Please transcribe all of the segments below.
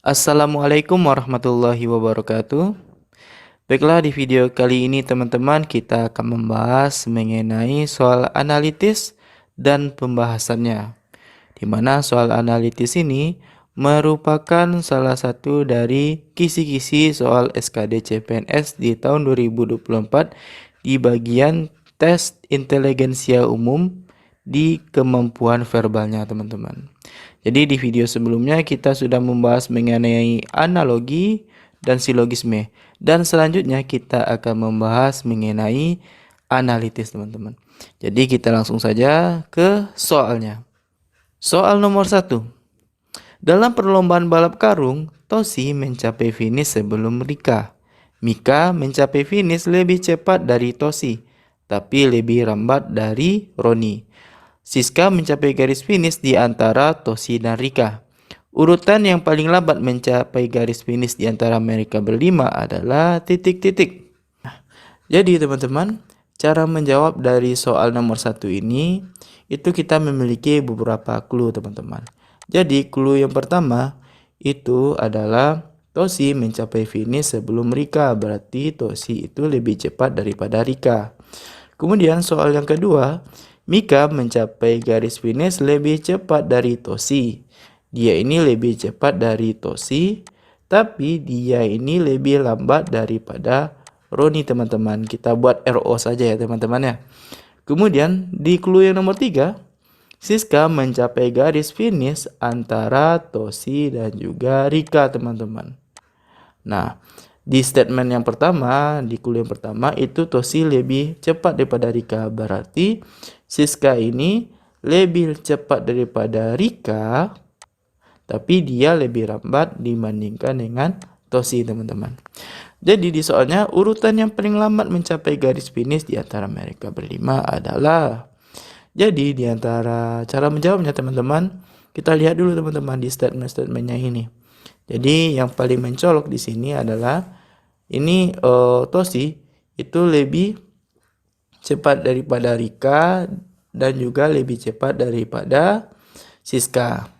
Assalamualaikum warahmatullahi wabarakatuh. Baiklah, di video kali ini teman-teman kita akan membahas mengenai soal analitis dan pembahasannya. Di mana soal analitis ini merupakan salah satu dari kisi-kisi soal SKD CPNS di tahun 2024 di bagian tes inteligensia umum di kemampuan verbalnya teman-teman. Jadi di video sebelumnya kita sudah membahas mengenai analogi dan silogisme. Dan selanjutnya kita akan membahas mengenai analitis teman-teman. Jadi kita langsung saja ke soalnya. Soal nomor 1. Dalam perlombaan balap karung, Tosi mencapai finish sebelum Rika. Mika mencapai finish lebih cepat dari Tosi, tapi lebih lambat dari Roni. Siska mencapai garis finish di antara Tosi dan Rika. Urutan yang paling lambat mencapai garis finish di antara mereka berlima adalah titik-titik. Jadi teman-teman, cara menjawab dari soal nomor 1 ini, itu kita memiliki beberapa clue teman-teman. Jadi clue yang pertama itu adalah Tosi mencapai finish sebelum Rika, berarti Tosi itu lebih cepat daripada Rika. Kemudian soal yang kedua, Mika mencapai garis finish lebih cepat dari Tosi. Dia ini lebih cepat dari Tosi, tapi dia ini lebih lambat daripada Roni teman-teman. Kita buat RO saja ya teman-teman ya. Kemudian di clue yang nomor 3, Siska mencapai garis finish antara Tosi dan juga Rika teman-teman. Nah, di statement yang pertama, di clue yang pertama itu Tosi lebih cepat daripada Rika. Berarti Siska ini lebih cepat daripada Rika, tapi dia lebih lambat dibandingkan dengan Tosi teman-teman. Jadi di soalnya urutan yang paling lambat mencapai garis finish di antara mereka berlima adalah. Jadi di antara cara menjawabnya teman-teman, kita lihat dulu teman-teman di statement-statementnya ini. Jadi yang paling mencolok di sini adalah ini Tosi itu lebih cepat daripada Rika dan juga lebih cepat daripada Siska.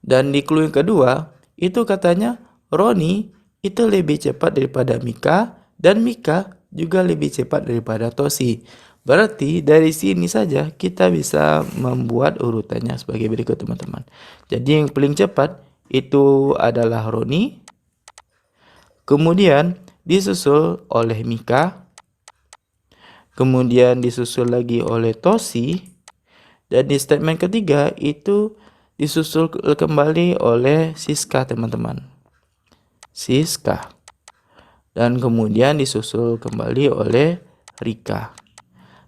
Dan di clue yang kedua itu katanya Roni itu lebih cepat daripada Mika dan Mika juga lebih cepat daripada Tosi. Berarti dari sini saja kita bisa membuat urutannya sebagai berikut teman-teman. Jadi yang paling cepat itu adalah Roni, kemudian disusul oleh Mika, kemudian disusul lagi oleh Tosi, dan di statement ketiga itu disusul kembali oleh Siska teman-teman. Siska. Dan kemudian disusul kembali oleh Rika.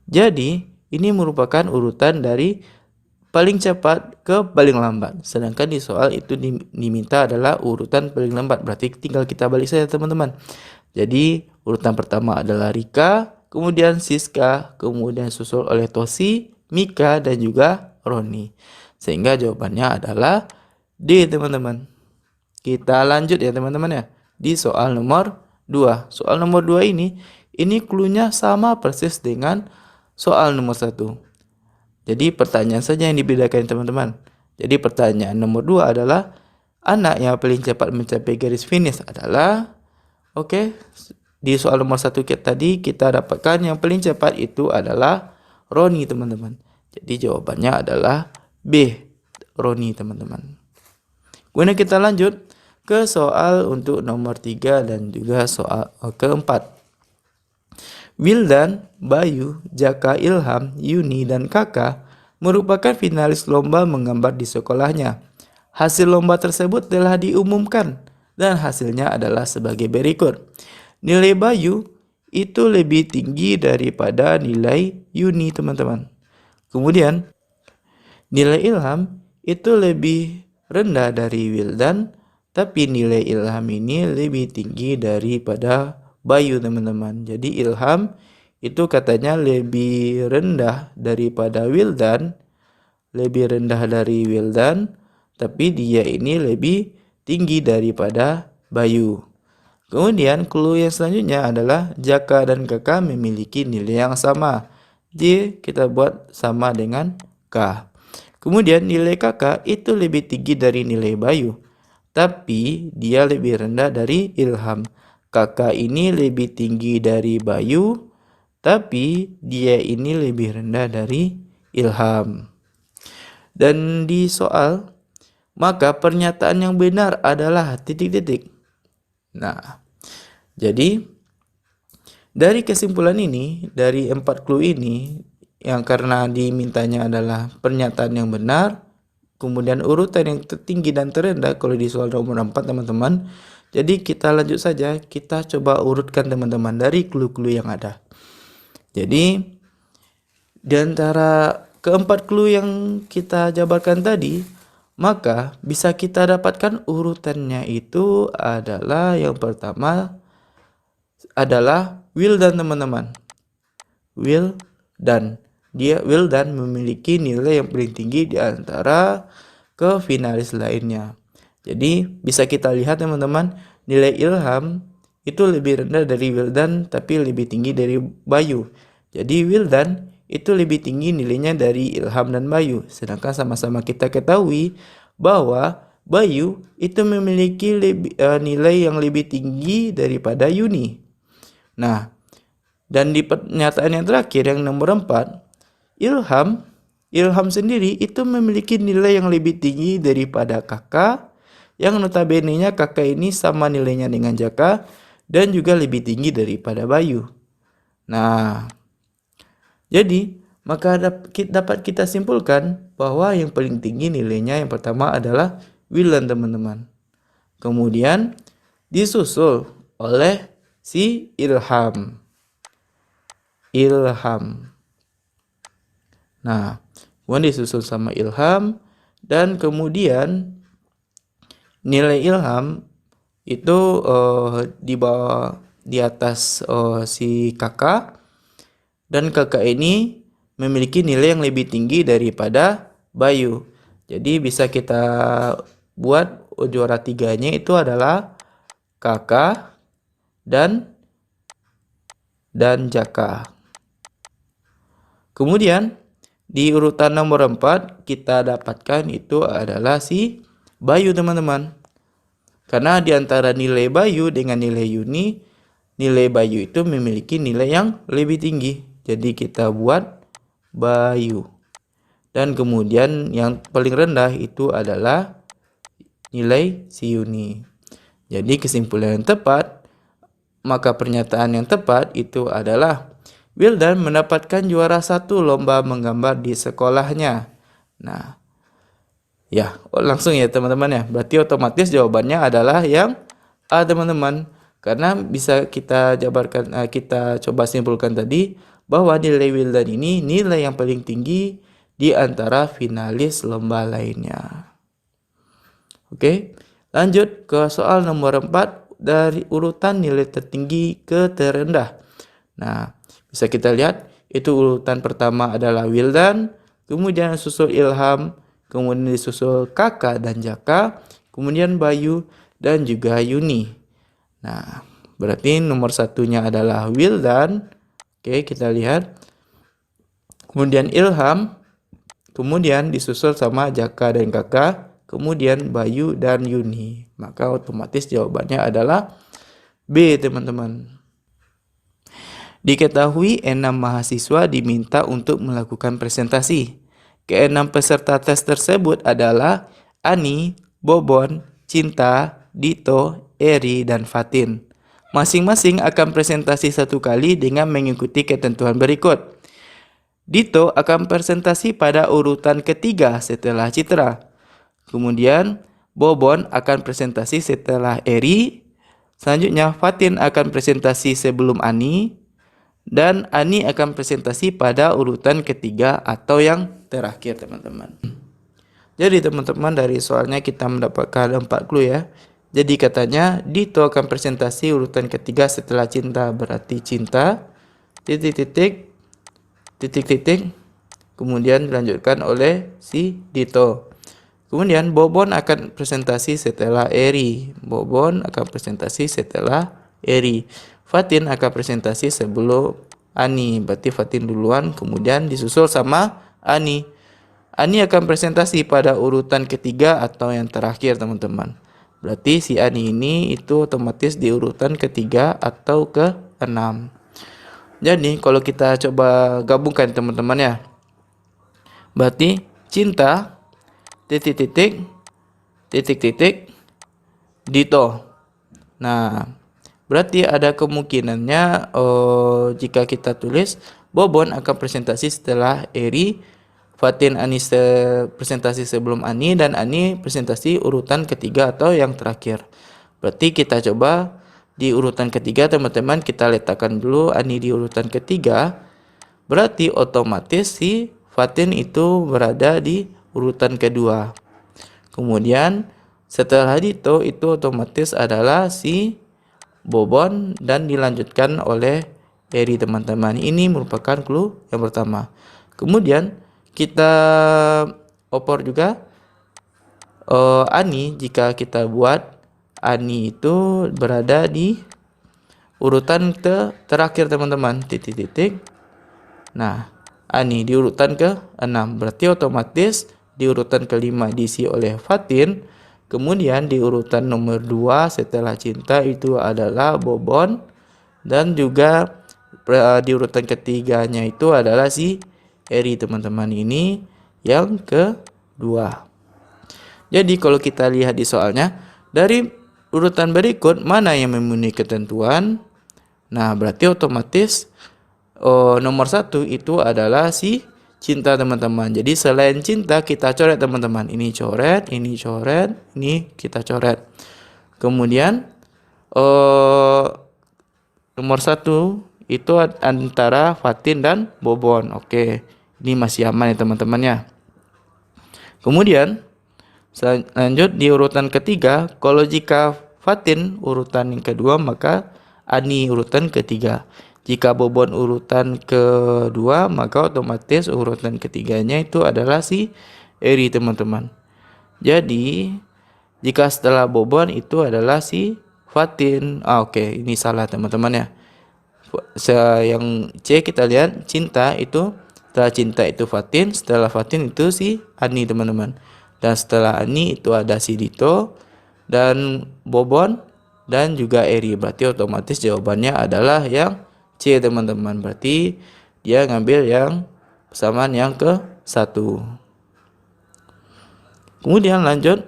Jadi ini merupakan urutan dari paling cepat ke paling lambat. Sedangkan di soal itu diminta adalah urutan paling lambat. Berarti tinggal kita balik saja teman-teman. Jadi urutan pertama adalah Rika, kemudian Siska, kemudian susul oleh Tosi, Mika, dan juga Roni. Sehingga jawabannya adalah D teman-teman. Kita lanjut ya teman-teman ya. Di soal nomor 2. Soal nomor 2 ini cluenya sama persis dengan soal nomor 1. Jadi pertanyaan saja yang dibedakan teman-teman. Jadi pertanyaan nomor 2 adalah anak yang paling cepat mencapai garis finish adalah di soal nomor 1 tadi kita dapatkan yang paling cepat itu adalah Roni teman-teman. Jadi jawabannya adalah B, Roni teman-teman. Kemudian kita lanjut ke soal untuk nomor 3 dan juga soal keempat. Wildan, Bayu, Jaka, Ilham, Yuni, dan Kakak merupakan finalis lomba menggambar di sekolahnya. Hasil lomba tersebut telah diumumkan dan hasilnya adalah sebagai berikut. Nilai Bayu itu lebih tinggi daripada nilai Yuni teman-teman. Kemudian nilai Ilham itu lebih rendah dari Wildan, tapi nilai Ilham ini lebih tinggi daripada Bayu teman-teman. Jadi Ilham itu katanya lebih rendah daripada Wildan, lebih rendah dari Wildan, tapi dia ini lebih tinggi daripada Bayu. Kemudian clue yang selanjutnya adalah Jaka dan Kakak memiliki nilai yang sama. Jadi kita buat sama dengan K. Kemudian nilai Kakak itu lebih tinggi dari nilai Bayu. tapi dia lebih rendah dari Ilham. Kakak ini lebih tinggi dari Bayu, tapi dia ini lebih rendah dari Ilham. Dan di soal, maka pernyataan yang benar adalah titik-titik. Nah, jadi dari kesimpulan ini, dari 4 clue ini, yang karena dimintanya adalah pernyataan yang benar, kemudian urutan yang tertinggi dan terendah kalau di soal nomor 4 teman-teman. Jadi kita lanjut saja, kita coba urutkan teman-teman dari clue-clue yang ada. Jadi di antara keempat clue yang kita jabarkan tadi, maka bisa kita dapatkan urutannya itu adalah yang pertama adalah Wildan teman-teman. Wildan. Wildan memiliki nilai yang paling tinggi di antara ke finalis lainnya. Jadi bisa kita lihat teman-teman, nilai Ilham itu lebih rendah dari Wildan tapi lebih tinggi dari Bayu. Jadi Wildan itu lebih tinggi nilainya dari Ilham dan Bayu. Sedangkan sama-sama kita ketahui bahwa Bayu itu memiliki nilai yang lebih tinggi daripada Yuni. Nah, dan di pernyataan yang terakhir yang nomor 4, Ilham sendiri itu memiliki nilai yang lebih tinggi daripada kakak, yang notabene-nya kakak ini sama nilainya dengan Jaka dan juga lebih tinggi daripada Bayu. Nah, jadi maka dapat kita simpulkan bahwa yang paling tinggi nilainya yang pertama adalah Wildan teman-teman. Kemudian disusul oleh si Ilham. Nah, kemudian disusul sama Ilham, dan kemudian nilai Ilham itu di atas si kakak, dan kakak ini memiliki nilai yang lebih tinggi daripada Bayu. Jadi bisa kita buat juara tiganya itu adalah kakak dan Jaka. Kemudian di urutan nomor 4 kita dapatkan itu adalah si Bayu teman-teman. Karena di antara nilai Bayu dengan nilai Yuni, nilai Bayu itu memiliki nilai yang lebih tinggi. Jadi kita buat Bayu. Dan kemudian yang paling rendah itu adalah nilai si Yuni. Jadi kesimpulan yang tepat, maka pernyataan yang tepat itu adalah Wildan mendapatkan juara 1 lomba menggambar di sekolahnya. Nah, ya langsung ya teman-teman ya. Berarti otomatis jawabannya adalah yang A teman-teman. Karena bisa kita jabarkan, kita coba simpulkan tadi bahwa nilai Wildan ini nilai yang paling tinggi di antara finalis lomba lainnya. Oke, lanjut ke soal nomor 4 dari urutan nilai tertinggi ke terendah. Nah, bisa kita lihat itu urutan pertama adalah Wildan, kemudian susul Ilham, kemudian disusul kakak dan Jaka, kemudian Bayu dan juga Yuni. Nah, berarti nomor satunya adalah Wildan. Oke, kita lihat. Kemudian Ilham, kemudian disusul sama Jaka dan kakak, kemudian Bayu dan Yuni. Maka otomatis jawabannya adalah B teman-teman. Diketahui 6 mahasiswa diminta untuk melakukan presentasi. Ke-6 peserta tes tersebut adalah Ani, Bobon, Cinta, Dito, Eri, dan Fatin. Masing-masing akan presentasi 1 kali dengan mengikuti ketentuan berikut. Dito akan presentasi pada urutan ketiga setelah Citra. Kemudian Bobon akan presentasi setelah Eri. Selanjutnya Fatin akan presentasi sebelum Ani. Dan Ani akan presentasi pada urutan ketiga atau yang terakhir teman-teman. Jadi teman-teman dari soalnya kita mendapatkan 4 clue ya. Jadi katanya Dito akan presentasi urutan ketiga setelah Cinta. Berarti Cinta, titik-titik, titik-titik. Kemudian dilanjutkan oleh si Dito. Kemudian Bobon akan presentasi setelah Eri. Bobon akan presentasi setelah Eri. Fatin akan presentasi sebelum Ani. Berarti Fatin duluan, kemudian disusul sama Ani. Ani akan presentasi pada urutan ketiga atau yang terakhir teman-teman. Berarti si Ani ini itu otomatis di urutan ketiga atau ke-6. Jadi kalau kita coba gabungkan teman-teman ya. Berarti cinta titik titik titik titik Dito. Nah, berarti ada kemungkinannya jika kita tulis Bobon akan presentasi setelah Eri, Fatin Ani presentasi sebelum Ani, dan Ani presentasi urutan ketiga atau yang terakhir. Berarti kita coba di urutan ketiga teman-teman, kita letakkan dulu Ani di urutan ketiga. Berarti otomatis si Fatin itu berada di urutan kedua. Kemudian setelah Dito itu otomatis adalah si Bobon dan dilanjutkan oleh Eri teman-teman. Ini merupakan clue yang pertama. Kemudian kita opor juga Ani, jika kita buat Ani itu berada di urutan terakhir teman-teman, titik-titik. Nah, Ani di urutan ke-6. Berarti otomatis di urutan ke-5 diisi oleh Fatin. Kemudian di urutan nomor 2 setelah cinta itu adalah Bobon. Dan juga di urutan ketiganya itu adalah si Eri teman-teman. Ini yang kedua. Jadi kalau kita lihat di soalnya, dari urutan berikut mana yang memenuhi ketentuan? Nah, berarti otomatis nomor 1 itu adalah si cinta teman-teman. Jadi selain cinta kita coret teman-teman. Ini coret, ini coret, ini kita coret. Kemudian nomor 1 itu antara Fatin dan Bobon. Oke, ini masih aman ya teman-teman ya. Kemudian lanjut di urutan ketiga. Kalau jika Fatin urutan yang kedua, maka Ani urutan ketiga. Jika Bobon urutan kedua, maka otomatis urutan ketiganya itu adalah si Eri teman-teman. Jadi jika setelah Bobon itu adalah si Fatin. Oke, ini salah teman-teman ya. Yang C kita lihat cinta itu, setelah cinta itu Fatin, setelah Fatin itu si Ani teman-teman. Dan setelah Ani itu ada si Dito dan Bobon dan juga Eri. Berarti otomatis jawabannya adalah yang C teman-teman. Berarti dia ngambil yang persamaan yang ke-1. Kemudian lanjut,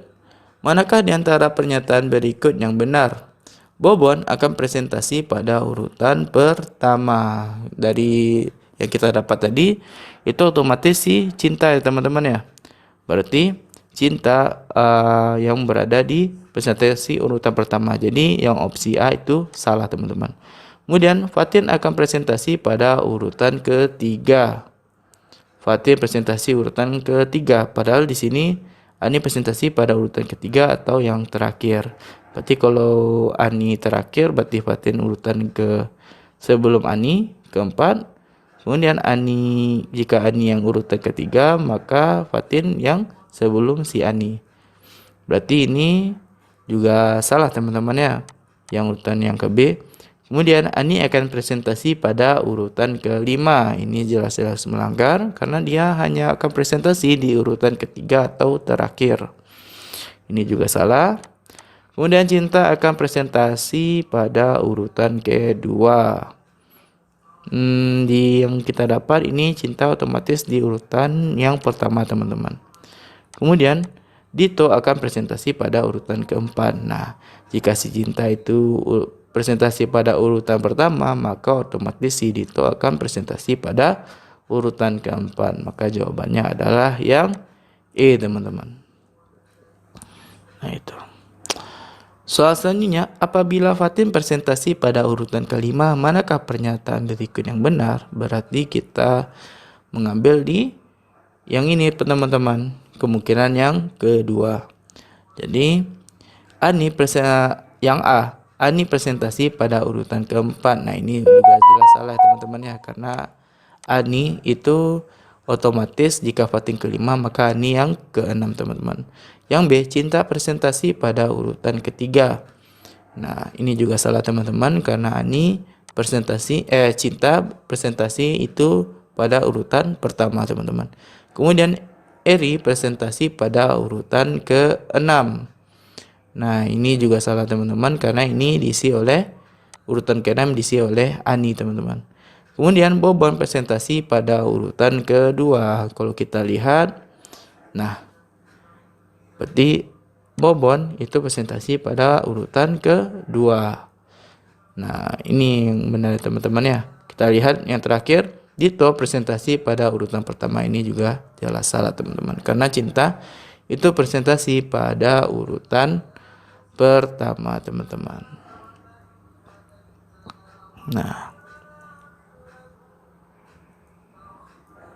manakah di antara pernyataan berikut yang benar? Bobon akan presentasi pada urutan pertama. Dari yang kita dapat tadi itu otomatis si cinta ya teman-teman ya. Berarti cinta yang berada di presentasi urutan pertama. Jadi yang opsi A itu salah teman-teman. Kemudian Fatin akan presentasi pada urutan ketiga. Fatin presentasi urutan ketiga. Padahal di sini Ani presentasi pada urutan ketiga atau yang terakhir. Berarti kalau Ani terakhir, berarti Fatin urutan ke sebelum Ani keempat. Kemudian Ani, jika Ani yang urutan ketiga, maka Fatin yang sebelum si Ani. Berarti ini juga salah teman-teman ya. Yang urutan yang ke B. Kemudian Ani akan presentasi pada urutan kelima. Ini jelas-jelas melanggar karena dia hanya akan presentasi di urutan ketiga atau terakhir. Ini juga salah. Kemudian cinta akan presentasi pada urutan kedua. Di yang kita dapat ini cinta otomatis di urutan yang pertama teman-teman. Kemudian Dito akan presentasi pada urutan keempat. Nah, jika si cinta itu presentasi pada urutan pertama, maka otomatis si Dito akan presentasi pada urutan keempat. Maka jawabannya adalah yang E teman-teman. Nah itu. Soal selanjutnya, apabila Fatin presentasi pada urutan kelima, manakah pernyataan berikut yang benar? Berarti kita mengambil di yang ini teman-teman, kemungkinan yang kedua. Jadi yang A, Ani presentasi pada urutan keempat. Nah ini juga jelas salah teman-teman ya, karena Ani itu otomatis jika Fatin kelima maka Ani yang keenam teman-teman. Yang B, cinta presentasi pada urutan ketiga. Nah ini juga salah teman-teman karena Ani cinta presentasi itu pada urutan pertama teman-teman. Kemudian Eri presentasi pada urutan ke-6. Nah, ini juga salah teman-teman karena ini diisi oleh urutan ke-6 diisi oleh Ani teman-teman. Kemudian Bobon presentasi pada urutan kedua. Kalau kita lihat, nah, berarti Bobon itu presentasi pada urutan kedua. Nah, ini yang benar teman-teman ya. Kita lihat yang terakhir, Dito presentasi pada urutan pertama, ini juga jelas salah teman-teman. Karena Cinta itu presentasi pada urutan pertama teman-teman. Nah,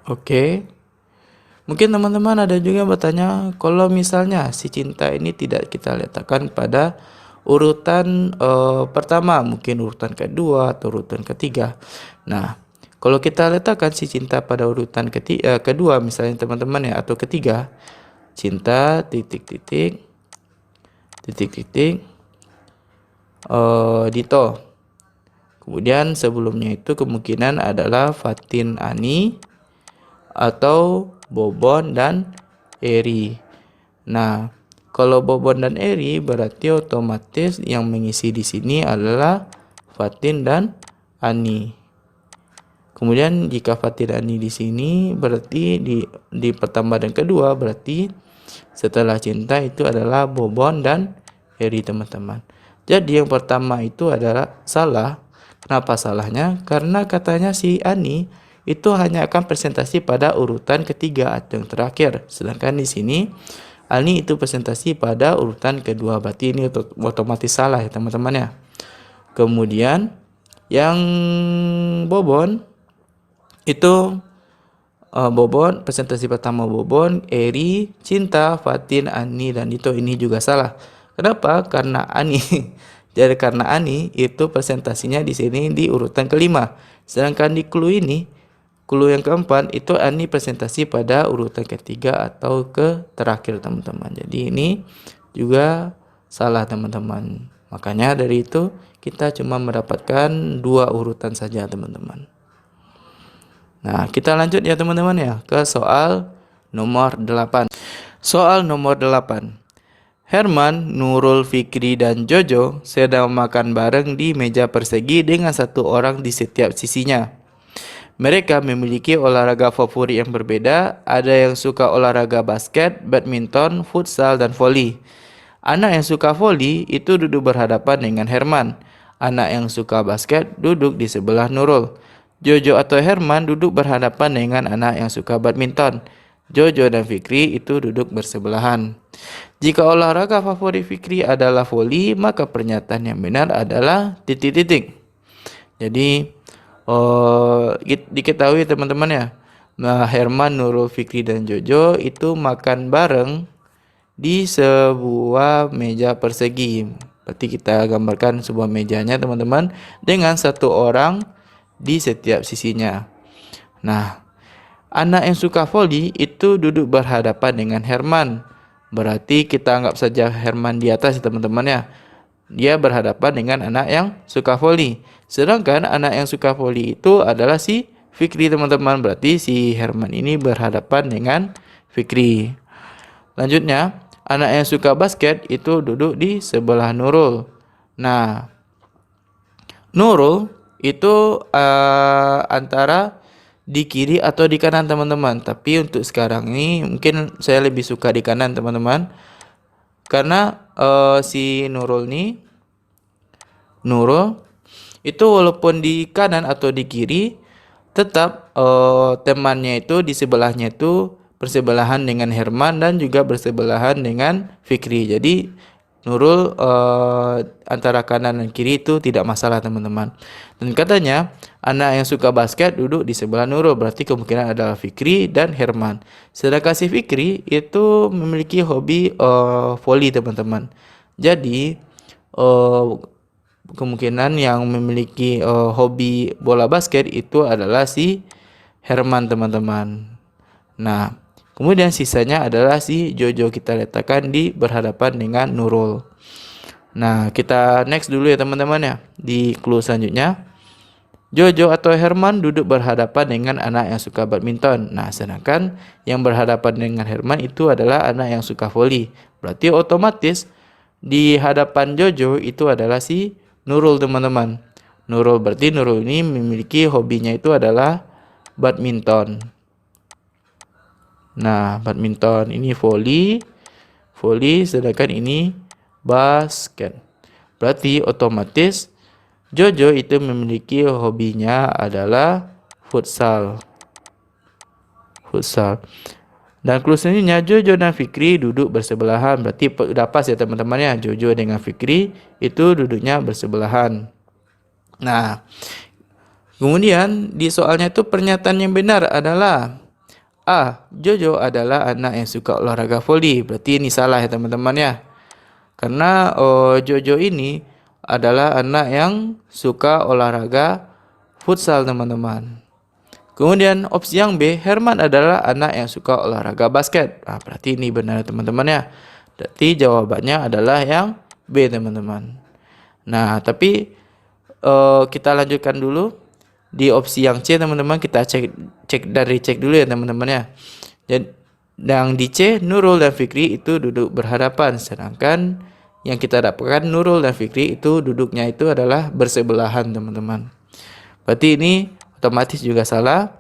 oke. Mungkin teman-teman ada juga yang bertanya, kalau misalnya si Cinta ini tidak kita letakkan pada urutan pertama, mungkin urutan kedua atau urutan ketiga. Nah, kalau kita letakkan si Cinta pada urutan kedua misalnya teman-teman ya, atau ketiga, Cinta titik-titik titik-titik Dito. Kemudian sebelumnya itu kemungkinan adalah Fatin Ani atau Bobon dan Eri. Nah, kalau Bobon dan Eri berarti otomatis yang mengisi di sini adalah Fatin dan Ani. Kemudian jika Fatin dan Ani di sini berarti di pertambahan kedua berarti setelah Cinta itu adalah Bobon dan Eri teman-teman. Jadi yang pertama itu adalah salah. Kenapa salahnya? Karena katanya si Ani itu hanya akan presentasi pada urutan ketiga atau yang terakhir. Sedangkan di sini Ani itu presentasi pada urutan kedua. Berarti ini otomatis salah ya teman-teman ya. Kemudian yang Bobon itu Bobon presentasi pertama Bobon, Eri, Cinta, Fatin, Ani dan Dito, ini juga salah. Kenapa? Karena Ani jadi karena Ani itu presentasinya di sini di urutan kelima. Sedangkan di clue ini, clue yang keempat itu Ani presentasi pada urutan ketiga atau ke terakhir teman-teman. Jadi ini juga salah teman-teman. Makanya dari itu kita cuma mendapatkan 2 urutan saja teman-teman. Nah, kita lanjut ya teman-teman ya ke soal nomor 8. Soal nomor 8. Herman, Nurul, Fikri, dan Jojo sedang makan bareng di meja persegi dengan satu orang di setiap sisinya. Mereka memiliki olahraga favorit yang berbeda. Ada yang suka olahraga basket, badminton, futsal, dan voli. Anak yang suka voli itu duduk berhadapan dengan Herman. Anak yang suka basket duduk di sebelah Nurul. Jojo atau Herman duduk berhadapan dengan anak yang suka badminton. Jojo dan Fikri itu duduk bersebelahan. Jika olahraga favorit Fikri adalah voli, maka pernyataan yang benar adalah titik-titik. Jadi diketahui teman-teman ya, Herman, Nurul, Fikri, dan Jojo itu makan bareng di sebuah meja persegi. Berarti kita gambarkan sebuah mejanya teman-teman dengan satu orang di setiap sisinya. Nah, anak yang suka voli itu duduk berhadapan dengan Herman. Berarti kita anggap saja Herman di atas teman-teman ya. Dia berhadapan dengan anak yang suka voli. Sedangkan anak yang suka voli itu adalah si Fikri teman-teman. Berarti si Herman ini berhadapan dengan Fikri. Lanjutnya, anak yang suka basket itu duduk di sebelah Nurul. Nah, Nurul itu antara di kiri atau di kanan teman-teman. Tapi untuk sekarang ini mungkin saya lebih suka di kanan teman-teman. Karena si Nurul itu walaupun di kanan atau di kiri, tetap temannya itu di sebelahnya itu bersebelahan dengan Herman dan juga bersebelahan dengan Fikri. Jadi Nurul antara kanan dan kiri itu tidak masalah teman-teman. Dan katanya anak yang suka basket duduk di sebelah Nurul, berarti kemungkinan adalah Fikri dan Herman. Sedangkan si Fikri itu memiliki hobi voli teman-teman. Jadi kemungkinan yang memiliki hobi bola basket itu adalah si Herman teman-teman. Nah, kemudian sisanya adalah si Jojo, kita letakkan di berhadapan dengan Nurul. Nah, kita next dulu ya teman-teman ya. Di clue selanjutnya, Jojo atau Herman duduk berhadapan dengan anak yang suka badminton. Nah, sedangkan yang berhadapan dengan Herman itu adalah anak yang suka voli. Berarti otomatis di hadapan Jojo itu adalah si Nurul teman-teman. Nurul berarti Nurul ini memiliki hobinya itu adalah badminton. Nah, badminton ini volley sedangkan ini basket. Berarti otomatis Jojo itu memiliki hobinya adalah futsal. Dan clue selanjutnya, Jojo dan Fikri duduk bersebelahan. Berarti udah pas ya teman-teman ya. Jojo dengan Fikri itu duduknya bersebelahan. Nah, kemudian di soalnya itu pernyataan yang benar adalah A. Jojo adalah anak yang suka olahraga voli. Berarti ini salah ya teman-teman ya. Karena Jojo ini adalah anak yang suka olahraga futsal teman-teman. Kemudian opsi yang B, Herman adalah anak yang suka olahraga basket. Nah, berarti ini benar teman-teman ya. Berarti jawabannya adalah yang B teman-teman. Nah, tapi kita lanjutkan dulu di opsi yang C teman-teman. Kita cek dulu ya teman-teman ya. Dan di C, Nurul dan Fikri itu duduk berhadapan. Sedangkan yang kita dapatkan Nurul dan Fikri itu duduknya itu adalah bersebelahan teman-teman. Berarti ini otomatis juga salah.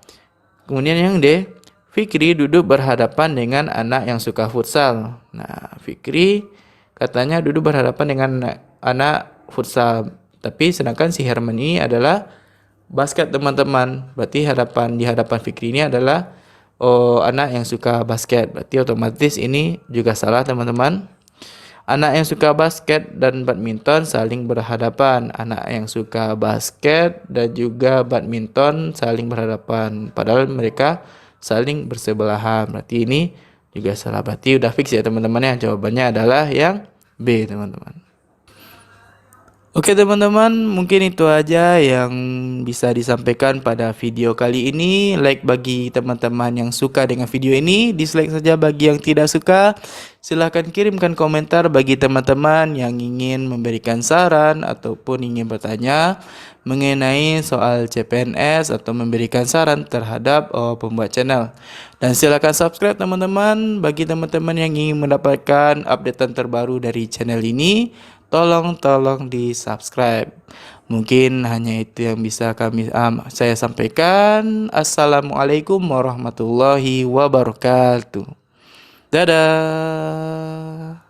Kemudian yang D, Fikri duduk berhadapan dengan anak yang suka futsal. Nah, Fikri katanya duduk berhadapan dengan anak futsal. Tapi sedangkan si Herman ini adalah basket teman-teman. Berarti di hadapan Fikri ini adalah anak yang suka basket. Berarti otomatis ini juga salah teman-teman. Anak yang suka basket dan badminton saling berhadapan. Anak yang suka basket dan juga badminton saling berhadapan. Padahal mereka saling bersebelahan. Berarti ini juga salah. Berarti udah fix ya teman-teman ya. Jawabannya adalah yang B teman-teman. Oke teman-teman, mungkin itu aja yang bisa disampaikan pada video kali ini. Like bagi teman-teman yang suka dengan video ini, dislike saja bagi yang tidak suka. Silahkan kirimkan komentar bagi teman-teman yang ingin memberikan saran ataupun ingin bertanya mengenai soal CPNS atau memberikan saran terhadap pembuat channel. Dan silakan subscribe teman-teman bagi teman-teman yang ingin mendapatkan updatean terbaru dari channel ini. Tolong di subscribe. Mungkin hanya itu yang bisa saya sampaikan. Assalamualaikum warahmatullahi wabarakatuh. Dadah.